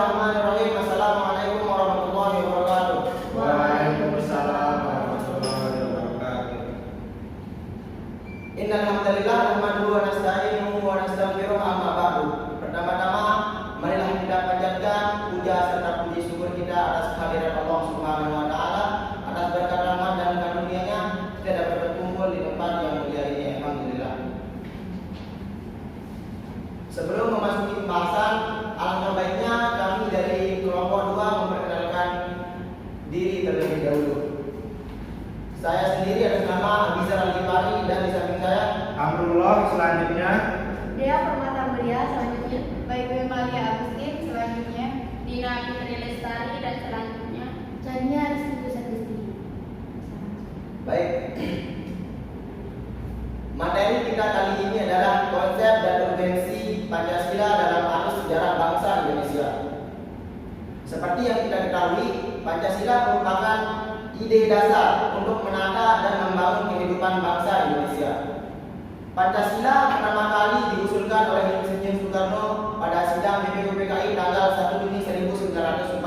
Bismillahirrahmanirrahim. Assalamualaikum warahmatullahi wabarakatuh. Waalaikumsalam warahmatullahi wabarakatuh. Innal hamdalillah nahmaduhu wa nasta'inuhu wa nastaghfiruh, amma ba'du. Pertama-tama marilah kita panjatkan puja serta puji syukur kita atas kehadirat Allah Subhanahu wa taala, atas berkat rahmat dan karunia-Nya kita dapat berkumpul di tempat yang mulia ini. Alhamdulillah. Sebelum memasuki pembahasan, alangkah baiknya kami dari kelompok 2 memperkenalkan diri terlebih dahulu. Saya sendiri atas nama Abizar Al-Ghifari dan di samping saya Amrullah selanjutnya. Dea Permata Mulia selanjutnya. Baik Malia Agustin selanjutnya. Dina Fitri Lestari dan selanjutnya. Chania Rizky Pusatisti. baik. Materi kita kali ini adalah konsep dan urgensi Pancasila dalam arus sejarah bangsa Indonesia. Seperti yang kita ketahui, Pancasila merupakan ide dasar untuk menata dan membangun kehidupan bangsa Indonesia. Pancasila pertama kali diusulkan oleh Insinyur Soekarno pada sidang BPUPKI tanggal 1 Juni 1945.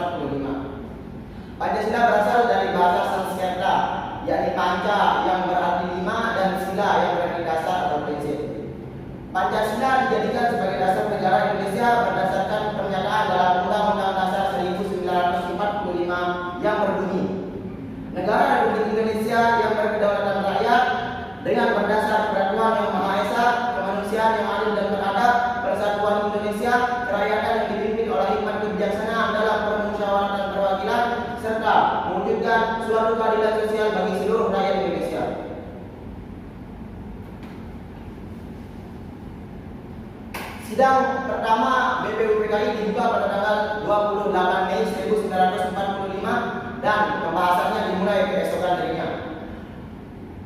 Pancasila berasal dari bahasa Sanskerta, yakni panca yang berarti 5 dan sila yang berarti dasar atau prinsip. Pancasila dijadikan sebagai dasar negara Indonesia berdasarkan pernyataan dalam Undang-Undang Dasar 1945 yang berbunyi, negara Republik Indonesia yang berkedaulatan rakyat dengan berdasar peraturan yang Maha Esa, kemanusiaan yang adil dan beradab, persatuan Indonesia, kerakyatan yang dipimpin oleh hikmat kebijaksanaan dalam permusyawaratan perwakilan, serta mewujudkan suatu keadilan sosial bagi seluruh rakyat Indonesia. Sidang pertama BPUPKI dibuka pada tanggal 28 Mei 1945 dan pembahasannya dimulai keesokan harinya.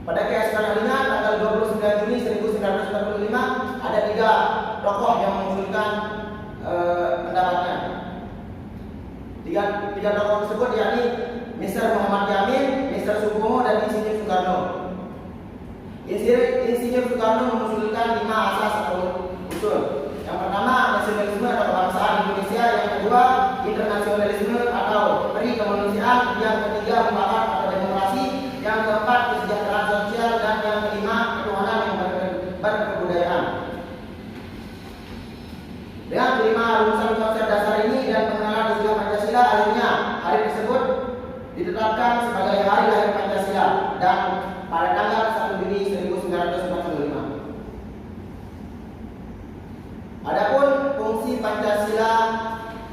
Pada keesokan harinya tanggal 29 Juni 1945 ada 3 tokoh yang mengusulkan pendapatnya. Tiga tokoh tersebut yakni Mr. Muhammad Yamin, Mr. Supomo dan Insinyur Soekarno. Insinyur Soekarno mengusulkan 5 asas atau usul. Yang pertama, nasionalisme atau kebangsaan Indonesia. Yang kedua, internasionalisme atau peri kemanusiaan. Yang ketiga, mufakat atau demokrasi. Yang keempat, kesejahteraan sosial. Dan yang kelima, ketuhanan yang berkebudayaan. Dengan kelima rumusan konsep dasar ini dan pengenalan istilah Pancasila, akhirnya hari tersebut ditetapkan sebagai hari lahir Pancasila dan pada tanggal 1 Juni 1945. Adapun fungsi Pancasila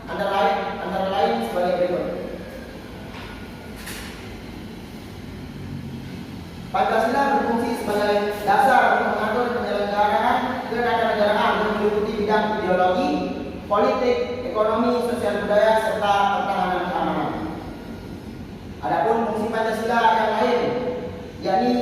antara lain sebagai berikut. Pancasila berfungsi sebagai dasar untuk mengatur penyelenggaraan ketatanegaraan yang meliputi bidang ideologi, politik, ekonomi, sosial budaya serta pertahanan keamanan. Adapun fungsi Pancasila yang lain, yakni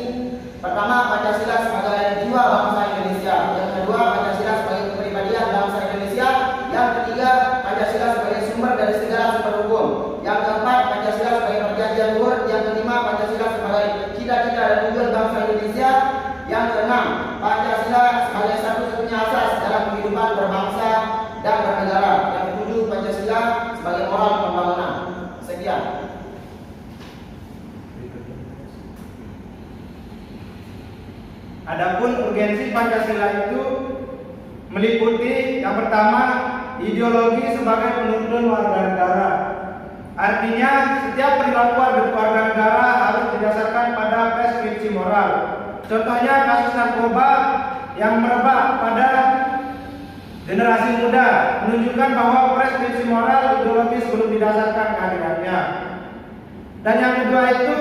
pertama, Pancasila sebagai jiwa bangsa Indonesia. Yang kedua, Pancasila sebagai kepribadian bangsa Indonesia. Yang ketiga, Pancasila sebagai sumber dari segala sumber hukum. Yang keempat, Pancasila sebagai perjanjian luhur. Yang kelima, Pancasila sebagai cita-cita dan tujuan bangsa Indonesia. Yang keenam, Pancasila sebagai satu-satunya asas dalam kehidupan berbangsa dan bernegara. Yang ketujuh, Pancasila sebagai moral pembangunan. Sekian. Adapun urgensi Pancasila itu meliputi yang pertama, ideologi sebagai penuntun warga negara. Artinya, setiap perilaku warga negara harus didasarkan pada preskripsi moral. Contohnya kasus narkoba yang merebak pada generasi muda menunjukkan bahwa preskripsi moral ideologis belum didasarkan kehadirannya. Dan yang kedua itu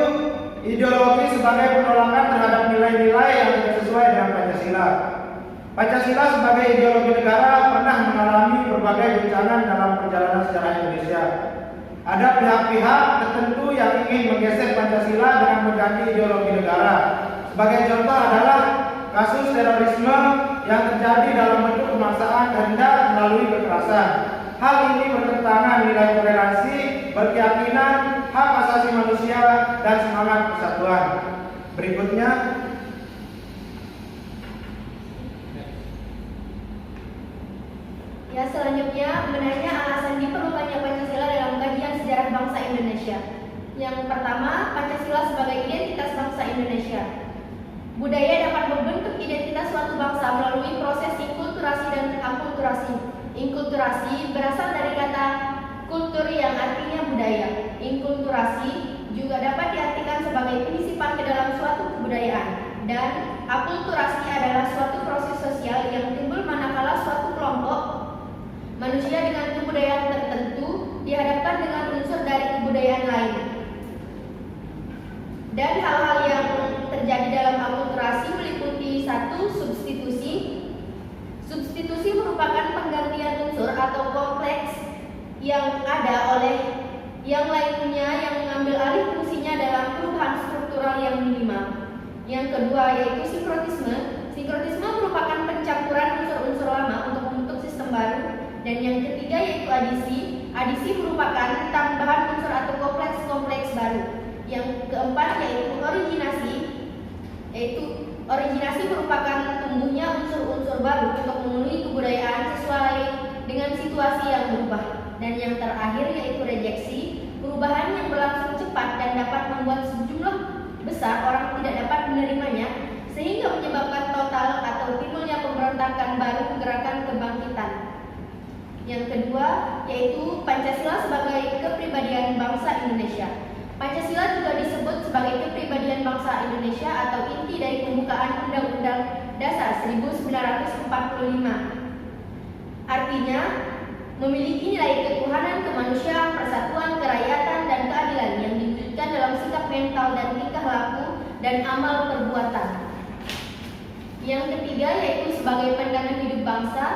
ideologi sebagai penolakan terhadap nilai-nilai yang tidak sesuai dengan Pancasila. Pancasila sebagai ideologi negara pernah mengalami berbagai guncangan dalam perjalanan sejarah Indonesia. Ada pihak-pihak tertentu yang ingin menggeser Pancasila dengan mengganti ideologi negara. Sebagai contoh adalah kasus terorisme yang terjadi dalam bentuk pemaksaan kehendak melalui kekerasan. Hal ini bertentangan nilai toleransi, berkeyakinan, hak asasi manusia, dan semangat persatuan. Berikutnya, Ya, selanjutnya menanya alasan diperlukannya Yang pertama, Pancasila sebagai identitas bangsa Indonesia. Budaya dapat membentuk identitas suatu bangsa melalui proses inkulturasi dan akulturasi. Inkulturasi berasal dari kata kultur yang artinya budaya. Inkulturasi juga dapat diartikan sebagai penyisipan ke dalam suatu kebudayaan. Dan akulturasi adalah suatu proses sosial yang timbul manakala suatu kelompok manusia dengan kebudayaan tertentu dihadapkan dengan unsur dari kebudayaan lain. Dan hal-hal yang terjadi dalam akulturasi meliputi 1. Substitusi. Substitusi merupakan penggantian unsur atau kompleks yang ada oleh yang lainnya yang mengambil alih fungsinya dalam perubahan struktural yang minimal. Yang kedua yaitu sinkrotisme. Sinkrotisme merupakan pencampuran unsur-unsur lama untuk membentuk sistem baru. Dan yang ketiga yaitu adisi. Adisi merupakan tambahan unsur atau kompleks-kompleks baru. Yang keempat yaitu originasi. Originasi merupakan tumbuhnya unsur-unsur baru untuk memenuhi kebudayaan sesuai dengan situasi yang berubah. Dan yang terakhir yaitu rejeksi. Perubahan yang berlangsung cepat dan dapat membuat sejumlah besar orang tidak dapat menerimanya sehingga menyebabkan total atau timbulnya pemberontakan baru gerakan kebangkitan. Yang kedua yaitu Pancasila sebagai kepribadian bangsa Indonesia. Pancasila juga disebut sebagai kepribadian bangsa Indonesia atau inti dari pembukaan Undang-Undang Dasar 1945. Artinya, memiliki nilai ketuhanan, kemanusiaan, persatuan, kerakyatan, dan keadilan yang diwujudkan dalam sikap mental dan tingkah laku dan amal perbuatan. Yang ketiga yaitu sebagai pandangan hidup bangsa.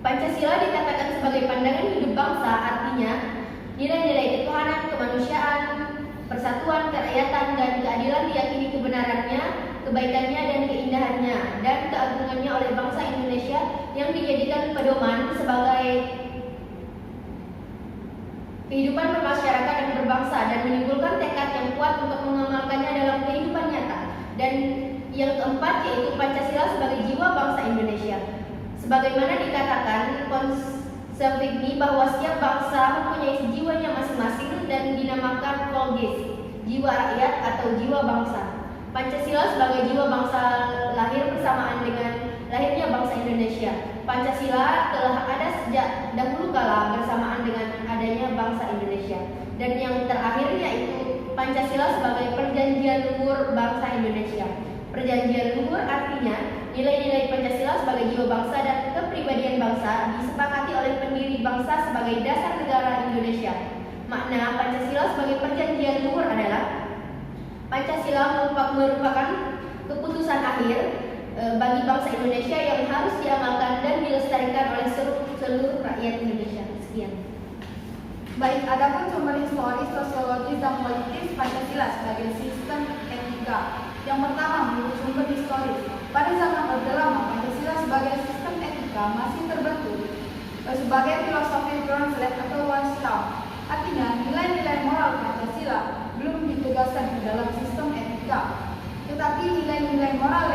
Pancasila dikatakan sebagai pandangan hidup bangsa, artinya nilai-nilai ketuhanan, kemanusiaan, persatuan, kerakyatan, dan keadilan diyakini kebenarannya, kebaikannya, dan keindahannya, dan keagungannya oleh bangsa Indonesia yang dijadikan pedoman sebagai kehidupan bermasyarakat dan berbangsa dan menimbulkan tekad yang kuat untuk mengamalkannya dalam kehidupan nyata. Dan yang keempat yaitu Pancasila sebagai jiwa bangsa Indonesia. Sebagaimana dikatakan Savigny bahwa setiap bangsa mempunyai jiwanya masing-masing dan dinamakan Volges, jiwa rakyat atau jiwa bangsa. Pancasila sebagai jiwa bangsa lahir bersamaan dengan lahirnya bangsa Indonesia. Pancasila telah ada sejak dahulu kala bersamaan dengan adanya bangsa Indonesia. Dan yang terakhir yaitu Pancasila sebagai perjanjian luhur bangsa Indonesia. Perjanjian luhur artinya nilai-nilai Pancasila sebagai jiwa bangsa dan kepribadian bangsa disepakati oleh pendiri bangsa sebagai dasar negara Indonesia. Makna Pancasila sebagai perjanjian luhur adalah Pancasila merupakan keputusan akhir bagi bangsa Indonesia yang harus diamalkan dan dilestarikan oleh seluruh rakyat Indonesia. Sekian. Baik, adapun sumber historis, sosiologis, dan politis Pancasila sebagai sistem etika. Yang pertama, menurut sumber historis, pada zaman Orde Lama, Pancasila sebagai sistem etika masih terbentuk sebagai filosofi Bronslet atau Warsaw. Artinya, nilai-nilai moral Pancasila belum ditegaskan di dalam sistem etika, tetapi nilai-nilai moral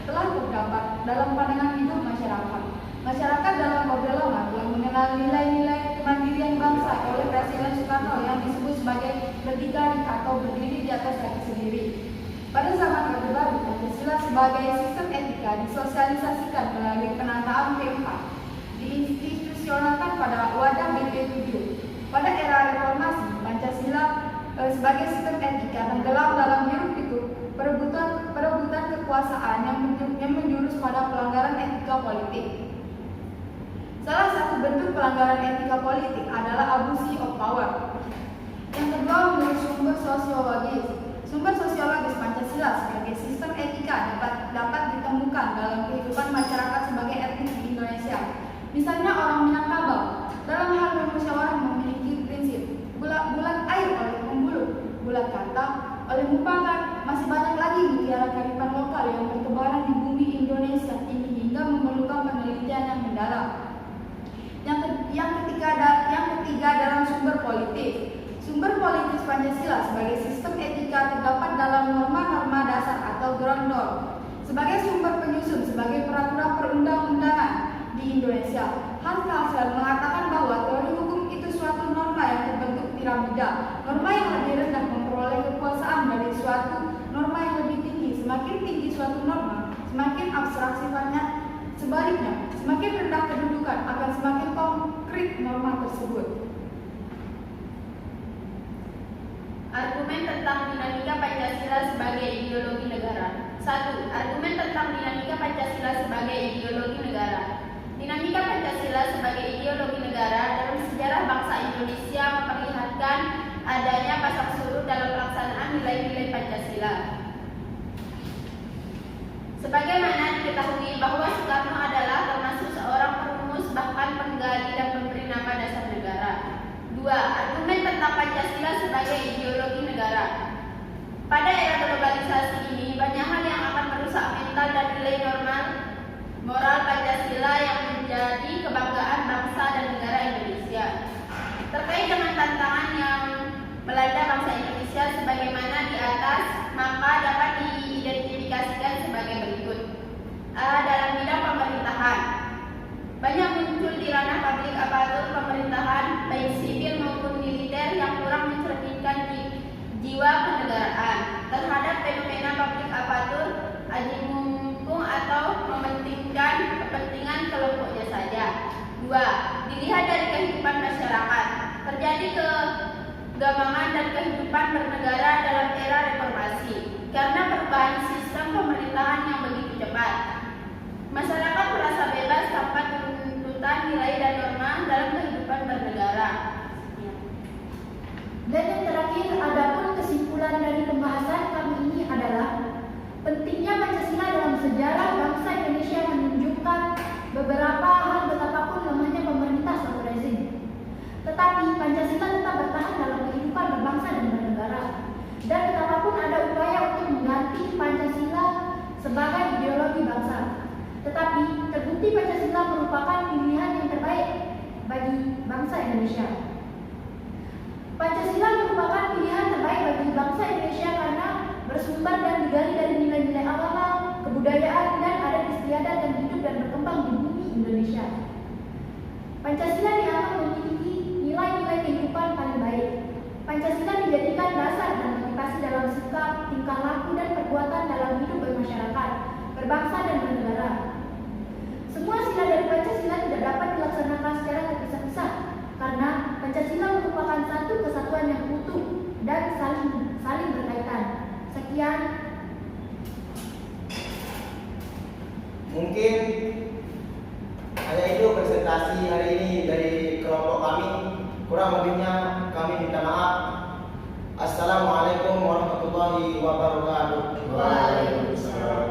telah terdapat dalam pandangan hidup masyarakat. Masyarakat dalam Orde Lama telah mengenal nilai-nilai kemandirian bangsa oleh Presiden Soekarno yang disebut sebagai berdikari atau berdiri di atas kaki sendiri. Pada zaman Orde Baru, Pancasila sebagai sistem etika disosialisasikan melalui penataan P4, diinstitusionalkan pada wadah BP7. Pada era reformasi, Pancasila sebagai sistem etika tenggelam dalam hiruk-pikuk perebutan kekuasaan yang menjurus pada pelanggaran etika politik. Salah satu bentuk pelanggaran etika politik adalah abuse of power. Yang kedua, menurut sumber sosiologis. Sumber sosiologis Pancasila sebagai sistem etika dapat ditemukan dalam kehidupan masyarakat sebagai etnis di Indonesia. Misalnya orang Minangkabau, dalam hal bermusyawarah memiliki prinsip bulat air oleh pembuluh, bulat kata oleh mupakat. Masih banyak lagi mutiara kearifan lokal yang bertebaran di bumi Indonesia ini hingga memerlukan penelitian yang mendalam. Yang ketiga dalam sumber politik. Sumber politis Pancasila sebagai sistem etika terdapat dalam norma-norma dasar atau ground law. Sebagai sumber penyusun sebagai peraturan perundang-undangan di Indonesia, Hans Kelsen mengatakan bahwa teori hukum itu suatu norma yang terbentuk piramida tidak. Norma yang lebih rendah memperoleh kekuasaan dari suatu norma yang lebih tinggi. Semakin tinggi suatu norma, semakin abstrak sifatnya. Sebaliknya, semakin rendah kedudukan akan semakin konkret norma tersebut. Argumen tentang dinamika Pancasila sebagai ideologi negara. 1. Argumen tentang dinamika Pancasila sebagai ideologi negara. Dinamika Pancasila sebagai ideologi negara dalam sejarah bangsa Indonesia memperlihatkan adanya pasang surut dalam pelaksanaan nilai-nilai Pancasila. Sebagaimana diketahui bahwa Soekarno adalah termasuk seorang perumus bahkan penggali dan pemberi nama dasar negara. 2. Argumen tentang Pancasila sebagai ideologi negara. Pada era globalisasi ini, banyak hal yang akan merusak mental dan nilai normal moral Pancasila yang menjadi kebanggaan bangsa dan negara Indonesia. Terkait dengan tantangan yang melanda bangsa Indonesia sebagaimana di atas, maka dapat diidentifikasikan sebagai berikut. A. Dalam bidang pemerintahan. Banyak muncul di ranah publik aparatur pemerintahan, baik sipil maupun militer, yang kurang mencerminkan jiwa kenegaraan terhadap fenomena publik aparatur aji mumpung atau mementingkan kepentingan kelompoknya saja. 2. Dilihat dari kehidupan masyarakat. Terjadi kegamangan dan kehidupan bernegara dalam era reformasi karena perubahan sistem pemerintahan yang begitu cepat. Masyarakat merasa bebas tanpa tuntutan nilai dan norma dalam kehidupan bernegara. Dan yang terakhir, adapun kesimpulan dari pembahasan kami ini adalah pentingnya Pancasila dalam sejarah bangsa Indonesia menunjukkan beberapa hal betapapun lemahnya pemerintah suatu rezim. Tetapi Pancasila tetap bertahan dalam kehidupan berbangsa dan bernegara. Dan betapapun ada upaya untuk mengganti Pancasila sebagai ideologi bangsa. Tetapi terbukti Pancasila merupakan pilihan yang terbaik bagi bangsa Indonesia. Pancasila merupakan pilihan terbaik bagi bangsa Indonesia karena bersumber dan digali dari nilai-nilai agama, kebudayaan, dan adat istiadat yang hidup dan berkembang di bumi Indonesia. Pancasila dianggap memiliki nilai-nilai kehidupan paling baik. Pancasila dijadikan dasar dan motivasi dalam sikap, tingkah laku, dan perbuatan dalam hidup bermasyarakat, berbangsa, dan bernegara. Semua sila dari Pancasila tidak dapat dilaksanakan secara terpisah-pisah karena Pancasila merupakan satu kesatuan yang utuh dan saling berkaitan. Sekian. Mungkin hanya itu presentasi hari ini dari kelompok kami. Kurang lebihnya kami minta maaf. Assalamualaikum warahmatullahi wabarakatuh. Waalaikumsalam.